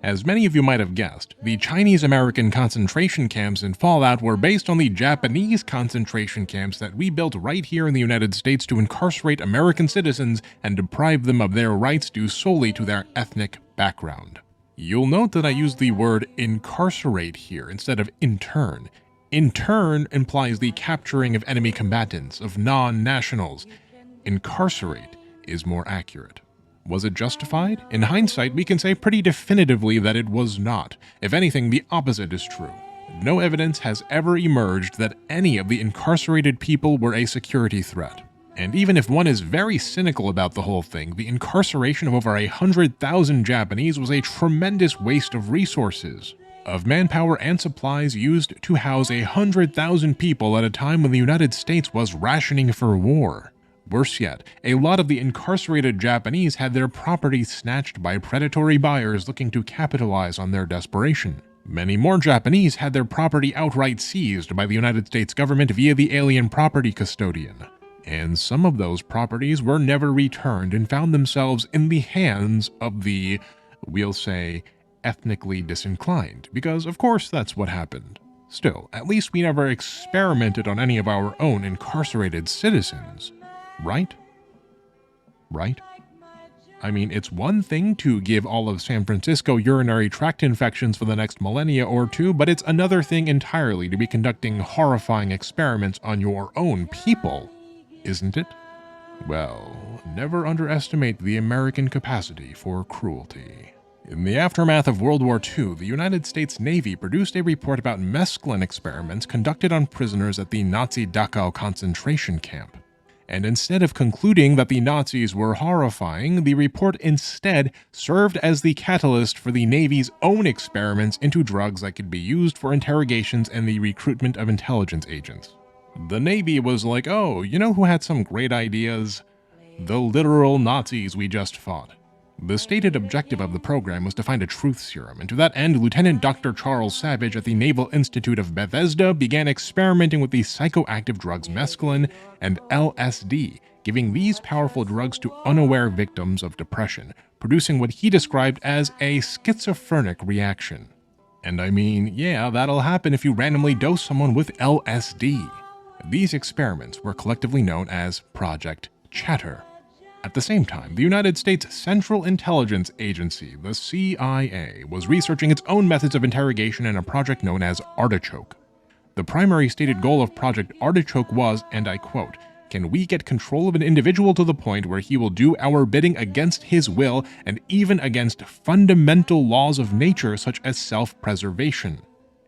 As many of you might have guessed, the Chinese-American concentration camps in Fallout were based on the Japanese concentration camps that we built right here in the United States to incarcerate American citizens and deprive them of their rights due solely to their ethnic background. You'll note that I use the word incarcerate here instead of intern. Intern implies the capturing of enemy combatants, of non-nationals. Incarcerate is more accurate. Was it justified? In hindsight, we can say pretty definitively that it was not. If anything, the opposite is true. No evidence has ever emerged that any of the incarcerated people were a security threat. And even if one is very cynical about the whole thing, the incarceration of over 100,000 Japanese was a tremendous waste of resources, of manpower and supplies used to house 100,000 people at a time when the United States was rationing for war. Worse yet, a lot of the incarcerated Japanese had their property snatched by predatory buyers looking to capitalize on their desperation. Many more Japanese had their property outright seized by the United States government via the alien property custodian. And some of those properties were never returned and found themselves in the hands of the, we'll say, ethnically disinclined, because of course that's what happened. Still, at least we never experimented on any of our own incarcerated citizens. Right? Right? I mean, it's one thing to give all of San Francisco urinary tract infections for the next millennia or two, but it's another thing entirely to be conducting horrifying experiments on your own people, isn't it? Well, never underestimate the American capacity for cruelty. In the aftermath of World War II, the United States Navy produced a report about mescaline experiments conducted on prisoners at the Nazi Dachau concentration camp. And instead of concluding that the Nazis were horrifying, the report instead served as the catalyst for the Navy's own experiments into drugs that could be used for interrogations and the recruitment of intelligence agents. The Navy was like, oh, you know who had some great ideas? The literal Nazis we just fought. The stated objective of the program was to find a truth serum, and to that end, Lieutenant Dr. Charles Savage at the Naval Institute of Bethesda began experimenting with the psychoactive drugs mescaline and LSD, giving these powerful drugs to unaware victims of depression, producing what he described as a schizophrenic reaction. And I mean, yeah, that'll happen if you randomly dose someone with LSD. These experiments were collectively known as Project Chatter. At the same time, the United States Central Intelligence Agency, the CIA, was researching its own methods of interrogation in a project known as Artichoke. The primary stated goal of Project Artichoke was, and I quote, "Can we get control of an individual to the point where he will do our bidding against his will and even against fundamental laws of nature such as self-preservation?"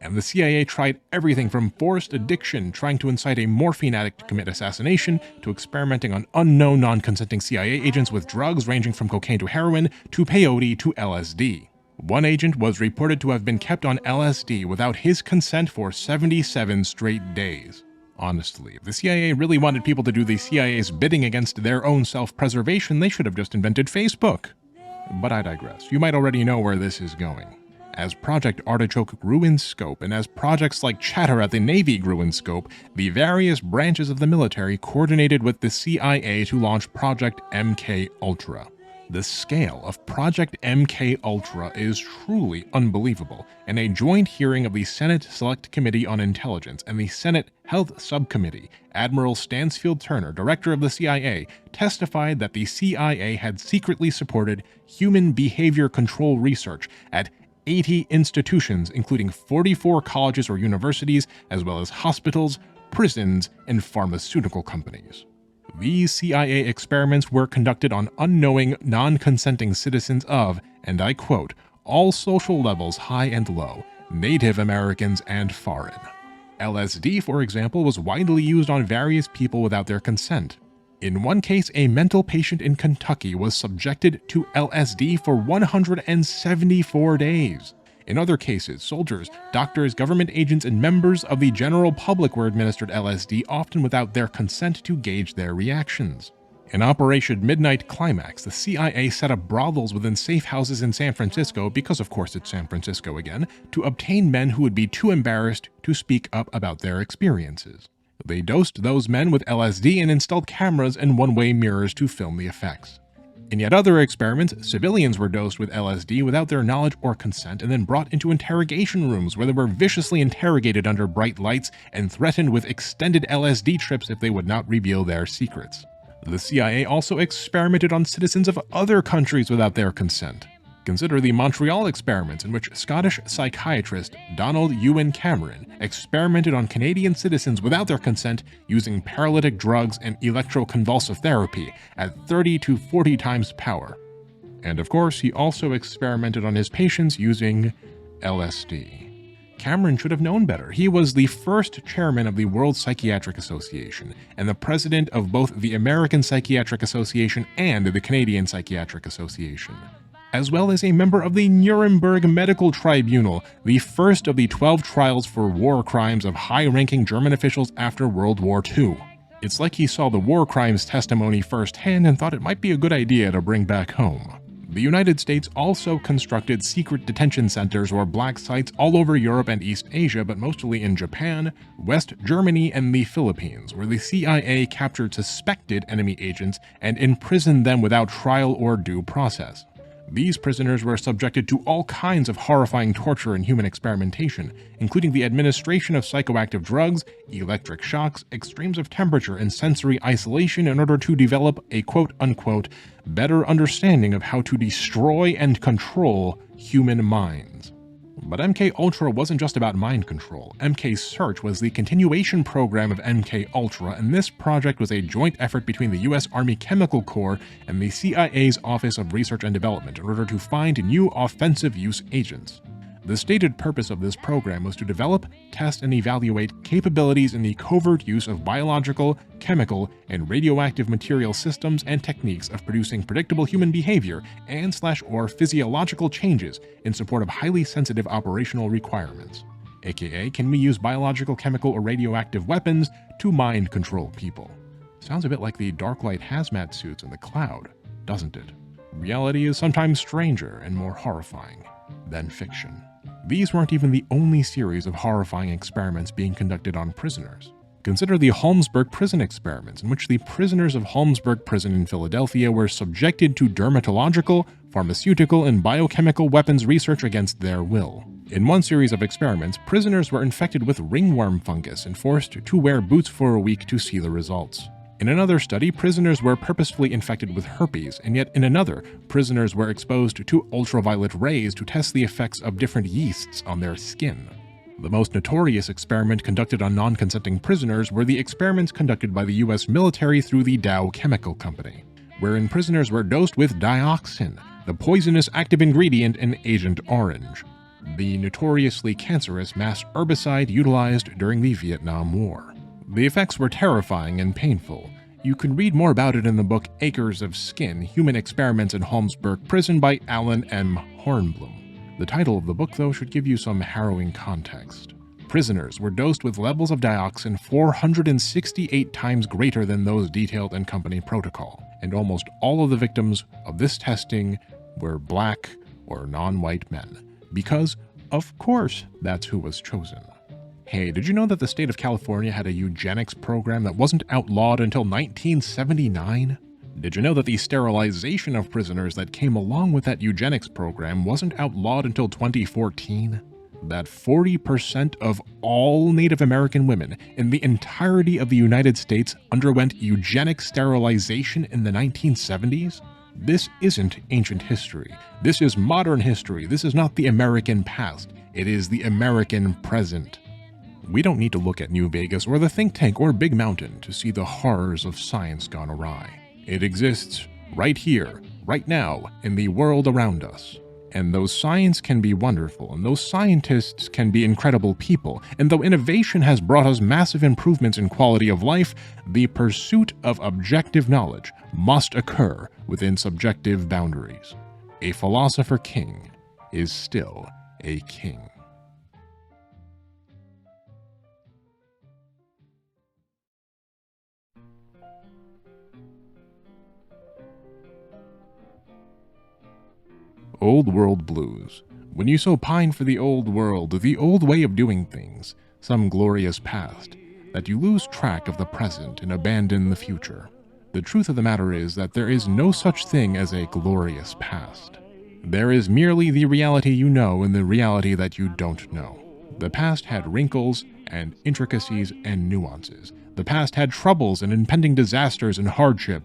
And the CIA tried everything from forced addiction, trying to incite a morphine addict to commit assassination, to experimenting on unknown non-consenting CIA agents with drugs ranging from cocaine to heroin, to peyote to LSD. One agent was reported to have been kept on LSD without his consent for 77 straight days. Honestly, if the CIA really wanted people to do the CIA's bidding against their own self-preservation, they should have just invented Facebook. But I digress. You might already know where this is going. As Project Artichoke grew in scope, and as projects like Chatter at the Navy grew in scope, the various branches of the military coordinated with the CIA to launch Project MKUltra. The scale of Project MKUltra is truly unbelievable, and a joint hearing of the Senate Select Committee on Intelligence and the Senate Health Subcommittee, Admiral Stansfield Turner, director of the CIA, testified that the CIA had secretly supported human behavior control research at 80 institutions, including 44 colleges or universities, as well as hospitals, prisons, and pharmaceutical companies. These CIA experiments were conducted on unknowing, non-consenting citizens of, and I quote, all social levels high and low, Native Americans and foreign. LSD, for example, was widely used on various people without their consent. In one case, a mental patient in Kentucky was subjected to LSD for 174 days. In other cases, soldiers, doctors, government agents, and members of the general public were administered LSD, often without their consent to gauge their reactions. In Operation Midnight Climax, the CIA set up brothels within safe houses in San Francisco, because of course it's San Francisco again, to obtain men who would be too embarrassed to speak up about their experiences. They dosed those men with LSD and installed cameras and one-way mirrors to film the effects. In yet other experiments, civilians were dosed with LSD without their knowledge or consent and then brought into interrogation rooms where they were viciously interrogated under bright lights and threatened with extended LSD trips if they would not reveal their secrets. The CIA also experimented on citizens of other countries without their consent. Consider the Montreal experiments, in which Scottish psychiatrist Donald Ewan Cameron experimented on Canadian citizens without their consent using paralytic drugs and electroconvulsive therapy at 30 to 40 times power. And of course, he also experimented on his patients using LSD. Cameron should have known better. He was the first chairman of the World Psychiatric Association and the president of both the American Psychiatric Association and the Canadian Psychiatric Association, as well as a member of the Nuremberg Medical Tribunal, the first of the 12 trials for war crimes of high-ranking German officials after World War II. It's like he saw the war crimes testimony firsthand and thought it might be a good idea to bring back home. The United States also constructed secret detention centers or black sites all over Europe and East Asia, but mostly in Japan, West Germany, and the Philippines, where the CIA captured suspected enemy agents and imprisoned them without trial or due process. These prisoners were subjected to all kinds of horrifying torture and human experimentation, including the administration of psychoactive drugs, electric shocks, extremes of temperature, and sensory isolation in order to develop a quote-unquote better understanding of how to destroy and control human minds. But MKUltra wasn't just about mind control. MKSearch was the continuation program of MKUltra, and this project was a joint effort between the U.S. Army Chemical Corps and the CIA's Office of Research and Development in order to find new offensive use agents. The stated purpose of this program was to develop, test, and evaluate capabilities in the covert use of biological, chemical, and radioactive material systems and techniques of producing predictable human behavior and/or physiological changes in support of highly sensitive operational requirements. AKA, can we use biological, chemical, or radioactive weapons to mind control people? Sounds a bit like the dark light hazmat suits in The Cloud, doesn't it? Reality is sometimes stranger and more horrifying than fiction. These weren't even the only series of horrifying experiments being conducted on prisoners. Consider the Holmesburg prison experiments, in which the prisoners of Holmesburg Prison in Philadelphia were subjected to dermatological, pharmaceutical, and biochemical weapons research against their will. In one series of experiments, prisoners were infected with ringworm fungus and forced to wear boots for a week to see the results. In another study, prisoners were purposefully infected with herpes, and yet in another, prisoners were exposed to ultraviolet rays to test the effects of different yeasts on their skin. The most notorious experiment conducted on non-consenting prisoners were the experiments conducted by the US military through the Dow Chemical Company, wherein prisoners were dosed with dioxin, the poisonous active ingredient in Agent Orange, the notoriously cancerous mass herbicide utilized during the Vietnam War. The effects were terrifying and painful. You can read more about it in the book Acres of Skin: Human Experiments in Holmesburg Prison by Alan M. Hornblum. The title of the book, though, should give you some harrowing context. Prisoners were dosed with levels of dioxin 468 times greater than those detailed in company protocol, and almost all of the victims of this testing were black or non-white men, because, of course, that's who was chosen. Hey, did you know that the state of California had a eugenics program that wasn't outlawed until 1979? Did you know that the sterilization of prisoners that came along with that eugenics program wasn't outlawed until 2014? That 40% of all Native American women in the entirety of the United States underwent eugenic sterilization in the 1970s? This isn't ancient history. This is modern history. This is not the American past. It is the American present. We don't need to look at New Vegas or the think tank or Big Mountain to see the horrors of science gone awry. It exists right here, right now, in the world around us. And though science can be wonderful, and those scientists can be incredible people, and though innovation has brought us massive improvements in quality of life, the pursuit of objective knowledge must occur within subjective boundaries. A philosopher king is still a king. Old World Blues. When you so pine for the old world, the old way of doing things, some glorious past, that you lose track of the present and abandon the future. The truth of the matter is that there is no such thing as a glorious past. There is merely the reality you know and the reality that you don't know. The past had wrinkles and intricacies and nuances. The past had troubles and impending disasters and hardship.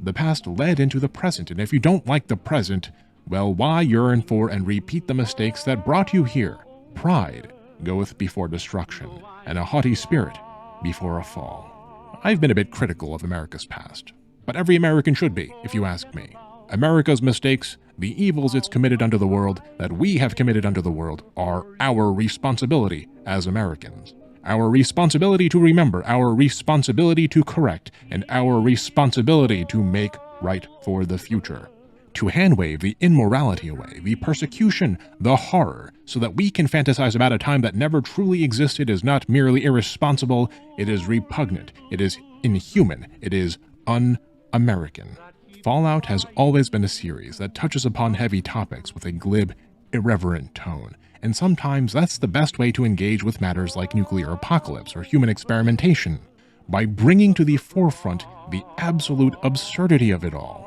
The past led into the present, and if you don't like the present, well, why yearn for and repeat the mistakes that brought you here? Pride goeth before destruction, and a haughty spirit before a fall. I've been a bit critical of America's past, but every American should be, if you ask me. America's mistakes, the evils it's committed unto the world, that we have committed unto the world, are our responsibility as Americans. Our responsibility to remember, our responsibility to correct, and our responsibility to make right for the future. To handwave the immorality away, the persecution, the horror, so that we can fantasize about a time that never truly existed is not merely irresponsible, it is repugnant, it is inhuman, it is un-American. Fallout has always been a series that touches upon heavy topics with a glib, irreverent tone, and sometimes that's the best way to engage with matters like nuclear apocalypse or human experimentation, by bringing to the forefront the absolute absurdity of it all.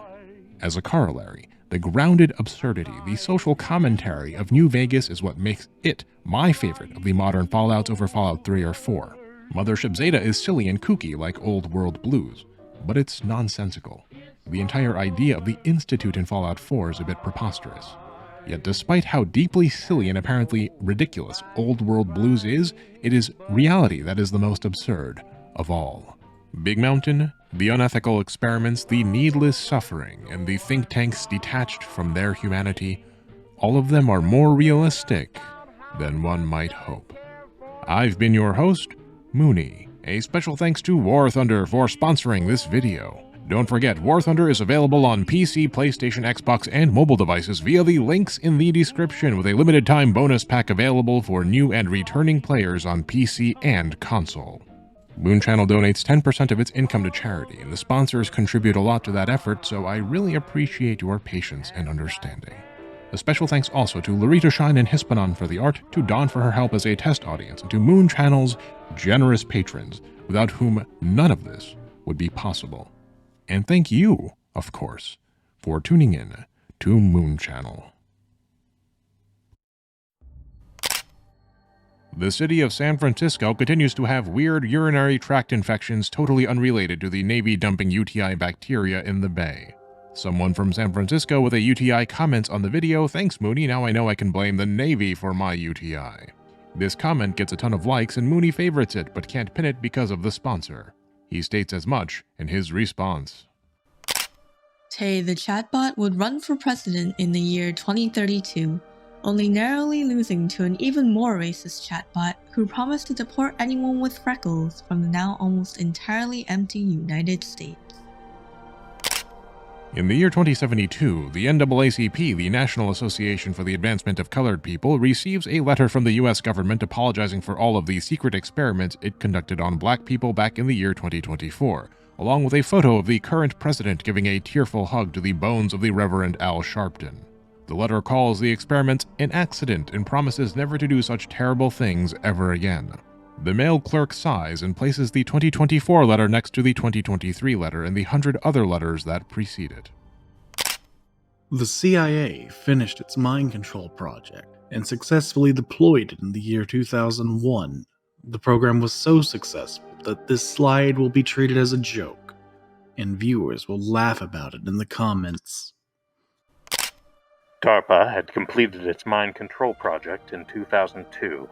As a corollary, the grounded absurdity, the social commentary of New Vegas is what makes it my favorite of the modern Fallouts over Fallout 3 or 4. Mothership Zeta is silly and kooky like old world blues, but it's nonsensical. The entire idea of the Institute in Fallout 4 is a bit preposterous. Yet despite how deeply silly and apparently ridiculous old world blues is, it is reality that is the most absurd of all. Big Mountain, the unethical experiments, the needless suffering, and the think tanks detached from their humanity, all of them are more realistic than one might hope. I've been your host, Mooney. A special thanks to War Thunder for sponsoring this video. Don't forget, War Thunder is available on PC, PlayStation, Xbox, and mobile devices via the links in the description, with a limited time bonus pack available for new and returning players on PC and console. Moon Channel donates 10% of its income to charity, and the sponsors contribute a lot to that effort, so I really appreciate your patience and understanding. A special thanks also to Larita Shine and Hispanon for the art, to Dawn for her help as a test audience, and to Moon Channel's generous patrons, without whom none of this would be possible. And thank you, of course, for tuning in to Moon Channel. The city of San Francisco continues to have weird urinary tract infections totally unrelated to the Navy dumping UTI bacteria in the bay. Someone from San Francisco with a UTI comments on the video, "Thanks Mooney, now I know I can blame the Navy for my UTI." This comment gets a ton of likes and Mooney favorites it, but can't pin it because of the sponsor. He states as much in his response. Tay, the chatbot, would run for president in the year 2032, only narrowly losing to an even more racist chatbot who promised to deport anyone with freckles from the now almost entirely empty United States. In the year 2072, the NAACP, the National Association for the Advancement of Colored People, receives a letter from the US government apologizing for all of the secret experiments it conducted on black people back in the year 2024, along with a photo of the current president giving a tearful hug to the bones of the Reverend Al Sharpton. The letter calls the experiments an accident and promises never to do such terrible things ever again. The mail clerk sighs and places the 2024 letter next to the 2023 letter and the 100 other letters that precede it. The CIA finished its mind control project and successfully deployed it in the year 2001. The program was so successful that this slide will be treated as a joke, and viewers will laugh about it in the comments. DARPA had completed its mind control project in 2002,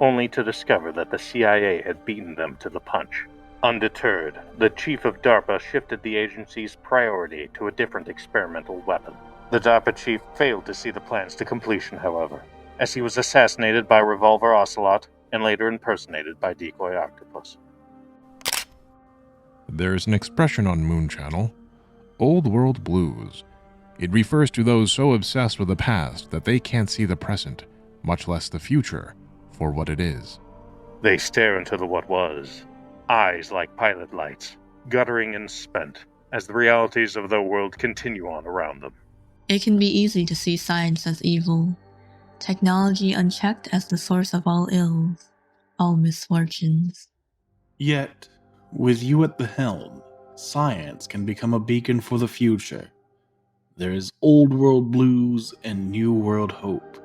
only to discover that the CIA had beaten them to the punch. Undeterred, the chief of DARPA shifted the agency's priority to a different experimental weapon. The DARPA chief failed to see the plans to completion, however, as he was assassinated by Revolver Ocelot and later impersonated by Decoy Octopus. There's an expression on Moon Channel, Old World Blues. It refers to those so obsessed with the past that they can't see the present, much less the future, for what it is. They stare into the what was, eyes like pilot lights, guttering and spent, as the realities of their world continue on around them. It can be easy to see science as evil, technology unchecked as the source of all ills, all misfortunes. Yet, with you at the helm, science can become a beacon for the future. There is old world blues and new world hope.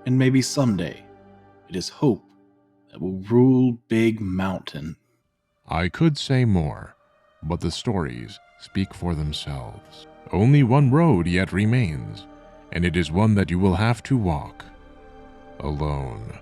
And maybe someday, it is hope that will rule Big Mountain. I could say more, but the stories speak for themselves. Only one road yet remains, and it is one that you will have to walk alone.